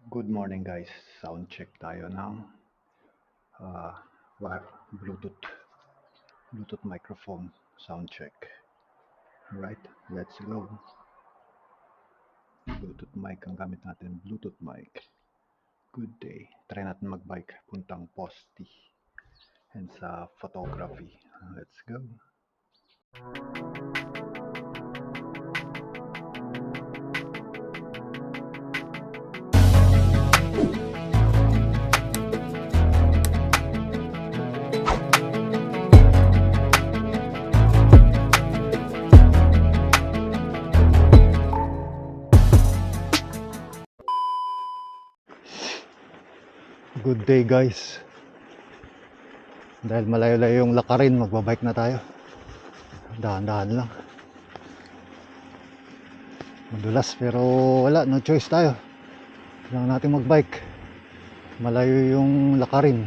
Good morning guys, sound check tayo ng uh, Bluetooth microphone sound check. Alright, let's go. Bluetooth mic ang gamit natin, Bluetooth mic. Good day. Try natin magbike puntang Posti and sa photography. Let's go. Good day guys. Dahil malayo-layo yung lakarin, magbabike na tayo. Dahan-dahan lang. Madulas pero wala, no choice tayo. Kailangan natin magbike. Malayo yung lakarin.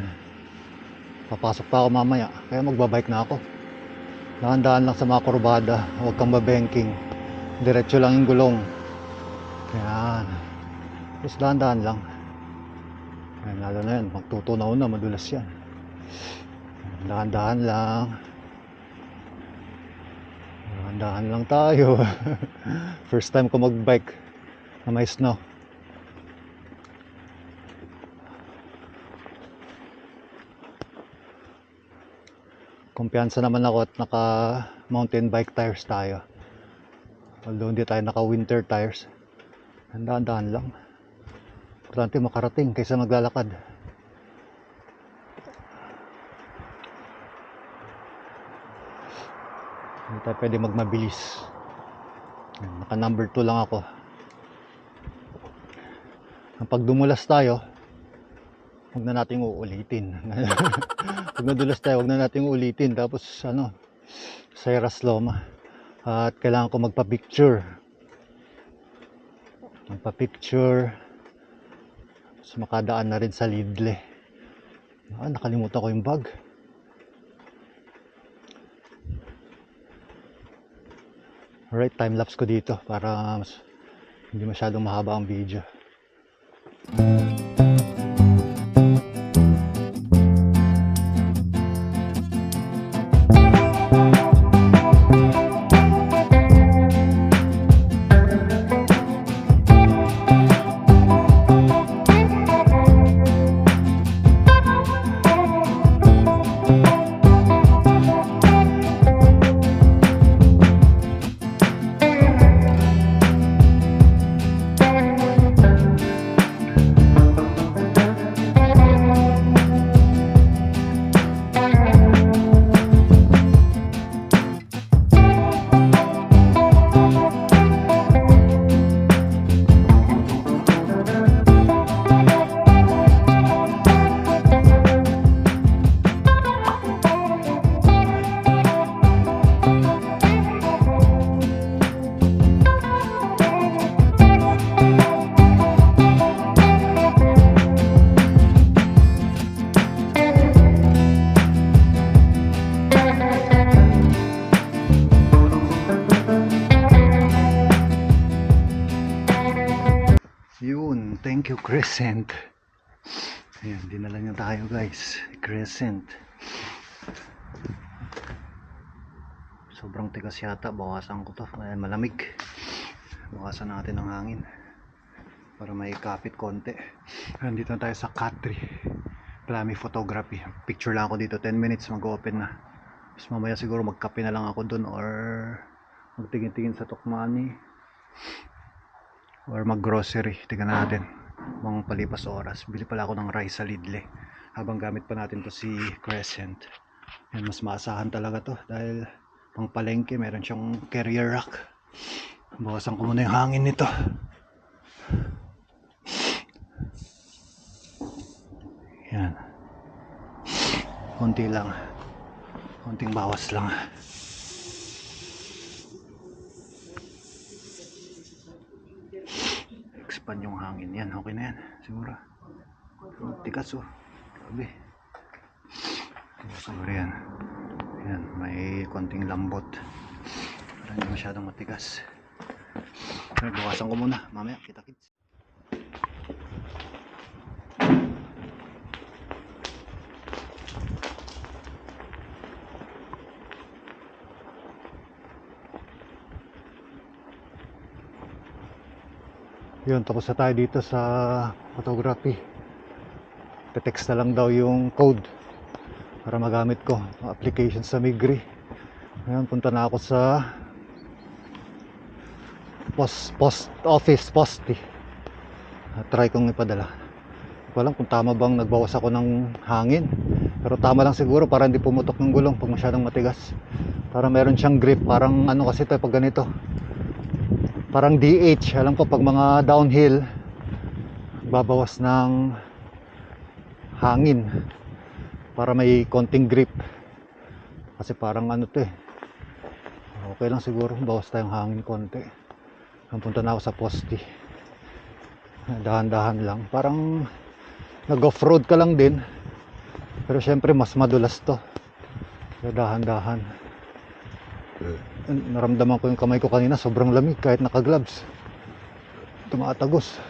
Papasok pa ako mamaya, kaya magbabike na ako. Dahan-dahan lang sa mga kurbada, huwag kang mabanking. Diretso lang yung gulong. Yan. Tapos dahan-dahan lang. Ayan, lalo na yan, magtutunaw na, madulas yan. Dahan-dahan lang. Dahan-dahan lang tayo. First time ko magbike na may snow. Kumpiyansa naman ako at naka mountain bike tires tayo. Although hindi tayo naka winter tires. Dahan-dahan lang. Importante makarating kaysa maglalakad. Hindi tayo pwede magmabilis. Naka number 2 lang ako. Pag dumulas tayo, huwag na natin uulitin. Pag nadulas tayo, huwag na natin uulitin. Tapos Sayras Loma. At kailangan ko magpa-picture. So, makadaan na rin sa Lidl. Nakalimutan ko yung bag. Alright, time-lapse ko dito para hindi masyadong mahaba ang video. Yun, thank you Crescent. Ayan, dinala niya tayo guys, Crescent. Sobrang tigas yata, bawasan ko to. Ayan, malamig. Bawasan natin ang hangin para may kapit konti. Ayan, dito na tayo sa Katri Plami Photography. Picture lang ako dito, 10 minutes mag-open na. Tapos mamaya siguro magkape na lang ako dun or magtingin-tingin sa Tukmani or mag-grocery. Tingnan natin mga palipas oras. Bili pala ako ng rice sa Lidl habang gamit pa natin to si Crescent. Yan, mas maasahan talaga to dahil pang palengke, meron siyang carrier rack. Bawasan ko muna yung hangin nito. Yan, konti lang, konting bawas lang. Expand yung hangin. Yan, okay na yan siguro. Tikas grabe. Siguro yan. Yan, may konting lambot para hindi masyadong matigas. Bawasan ko muna, mamaya kita kits. Yun, tapos na tayo dito sa photography. Te-text na lang daw yung code para magamit ko application sa Migri. Ngayon, punta na ako sa post office, Posti. Try kong ipadala. Hindi ko alam kung tama bang nagbawas ako ng hangin, pero tama lang siguro para hindi pumutok ng gulong pag masyadong matigas. Para meron siyang grip. Parang ano kasi ito pag ganito, parang DH. Alam ko pag mga downhill, babawas ng hangin para may konting grip. Kasi parang ano to eh, okay lang siguro bawas tayong hangin konti. Punta na ako sa Posti. Dahan-dahan lang, parang nag-off-road ka lang din, pero syempre mas madulas to. Dahan-dahan. Naramdaman ko yung kamay ko kanina, sobrang lamig kahit naka-gloves. Tumatagos.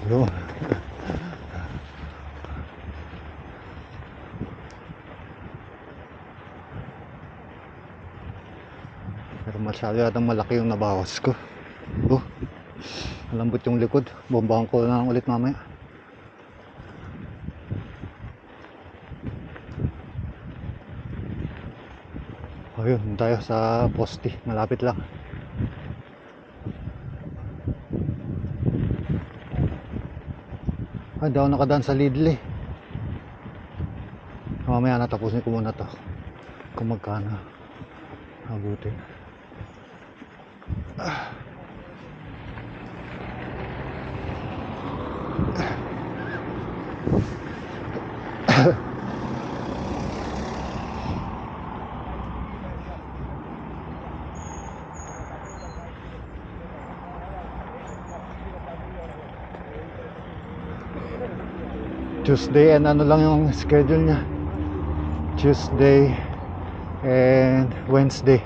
Ayun. Pero masyado yatang malaki yung nabawas ko. Malambot yung likod. Bombahan ko na lang ulit mamaya. Ayun, tayo sa Posti. Malapit lang. Hindi ako nakadaan sa Lidl eh. Mamaya natapusin ko muna to kung magkano abutin. Tuesday and ano lang yung schedule niya, Tuesday and Wednesday.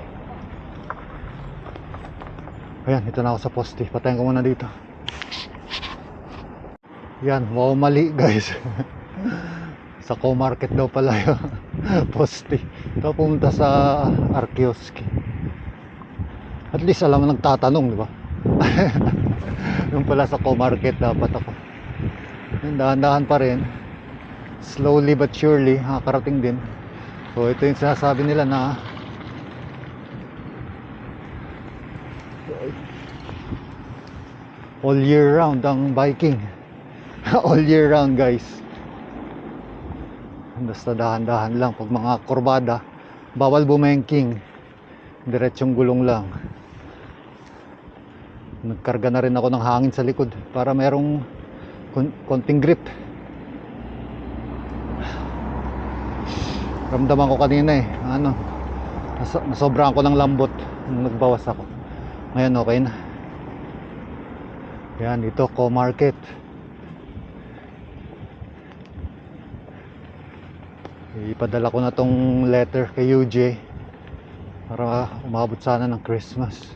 Ayan, ito na ako sa Posti. Patayin ko muna dito. Yan, wow, mali guys. Sa Co-Market daw pala yung Posti. Ito pumunta sa Arkioski. At least alam mo nagtatanong, di ba? Yung pala sa Co-Market dapat ako. Dahan-dahan pa rin, slowly but surely nakakarating din. So ito yung sinasabi nila na all year round ang biking. All year round guys. Basta dahan-dahan lang. Pag mga kurbada, bawal bumengking, diretsong gulong lang. Nagkarga na rin ako ng hangin sa likod para merong konting grip. Ramdaman ko kanina eh, ano, nasobrahan ko ng lambot nung nagbawas ako. Ngayon okay na. Yan, dito Co-Market. Ipadala ko na tong letter kay UJ para umabot sana ng Christmas.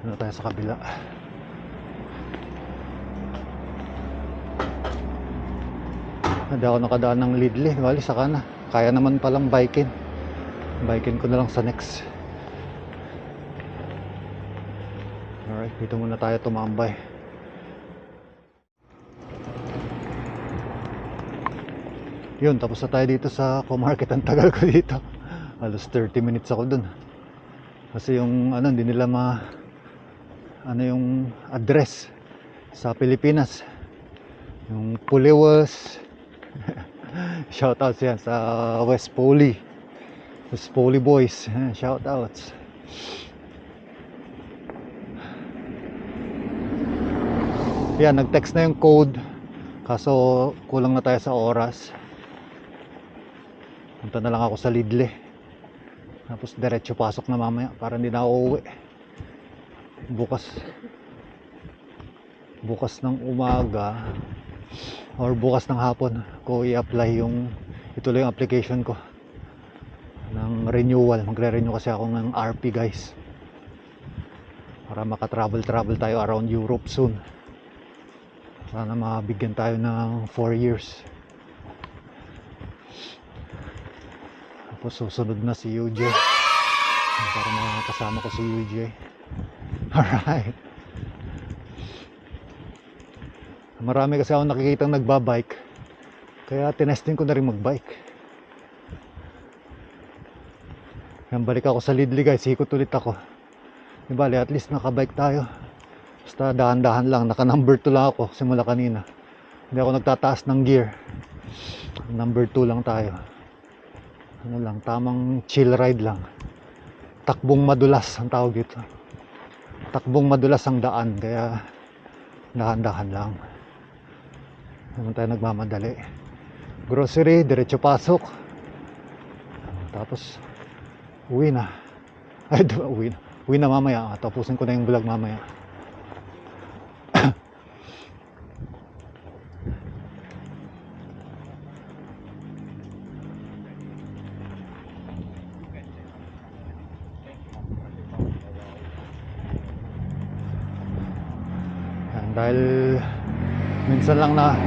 Ano tayo sa kabila. Hindi ako nakadaan ng Lidl eh. Wali saka na. Kaya naman palang bikin. Bikin ko na lang sa next. Alright, dito muna tayo tumambay. Yun, tapos na tayo dito sa Co-Market. Ang tagal ko dito. Halos 30 minutes ako dun. Kasi yung ano, hindi nila ano yung address sa Pilipinas, yung Puliwas. Shoutouts yan sa West Poly boys. Shoutouts. Yan, nag-text na yung code, kaso kulang na tayo sa oras. Punta na lang ako sa Lidl, tapos diretso pasok na mamaya para hindi na ako uuwi. Bukas ng umaga or bukas ng hapon ko i-apply ituloy yung application ko ng renewal. Magre-renew kasi ako ng RP guys. para maka-travel tayo around Europe soon. Sana mabigyan tayo ng 4 years. Tapos susunod na si UJ para makakasama ko si UJ. Alright. Marami kasi ako nakikitang nagbabike, kaya tinesting ko na rin magbike. Yan, balik ako sa Lidli guys, ikot ulit ako. Di bali, at least nakabike tayo. Basta dahan-dahan lang, naka number 2 lang ako simula kanina. Hindi ako nagtataas ng gear. Number 2 lang tayo. Ano lang, tamang chill ride lang. Takbong madulas ang tawag dito. Takbong madulas ang daan, kaya dahan-dahan lang. Naman tayo nagmamadali. Grocery, diretso pasok. Tapos uwi na. Ay, uwi na. Uwi na mamaya. Tapusin ko na yung vlog mamaya. Yan, dahil minsan lang na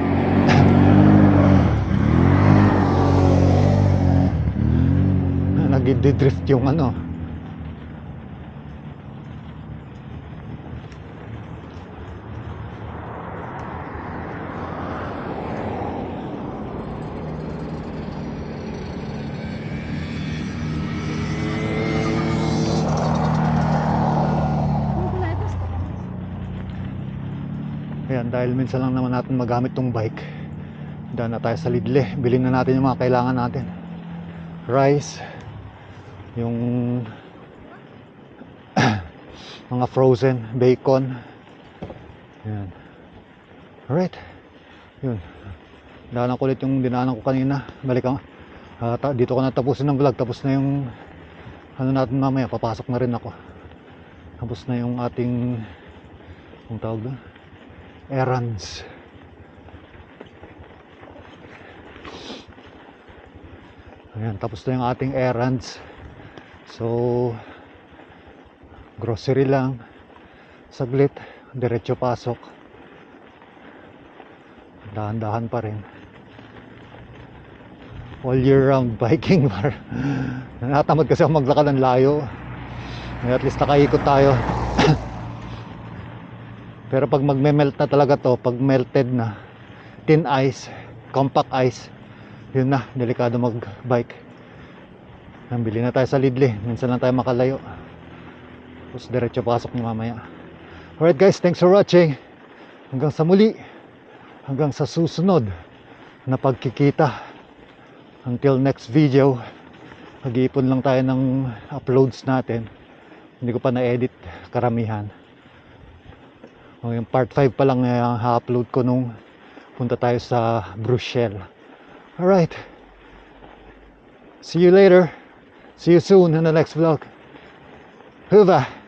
nag-drift yung ano. Ayan, dahil minsan lang naman natin magamit tong bike, daan na tayo sa Lidli. Bilhin na natin yung mga kailangan natin. Rice, yung mga frozen bacon. Ayan. Alright. Yun. Daanan ko ulit yung dinaanan ko kanina. Balik ako. Dito ko na tapusin ng vlog. Tapos na yung ano natin mamaya. Papasok na rin ako. Tapos na yung ating kung tawag doon, errands. Ayan, tapos na yung ating errands. So grocery lang, saglit, diretso pasok, dahan-dahan pa rin. All year round biking. Natamad kasi ako maglakad ng layo. At least nakaikot tayo. Pero pag magme-melt na talaga to, pag melted na, thin ice, compact ice, yun na, delikado mag-bike. Bili na tayo sa Lidli, minsan lang tayo makalayo. Tapos diretso pasok na mamaya. Alright guys, thanks for watching. Hanggang sa muli, hanggang sa susunod na pagkikita. Until next video, mag-iipon lang tayo ng uploads natin. Hindi ko pa na-edit karamihan. Yung part 5 pa lang ha-upload ko nung punta tayo sa Bruxelles. Alright, see you later. See you soon in the next vlog. Huva.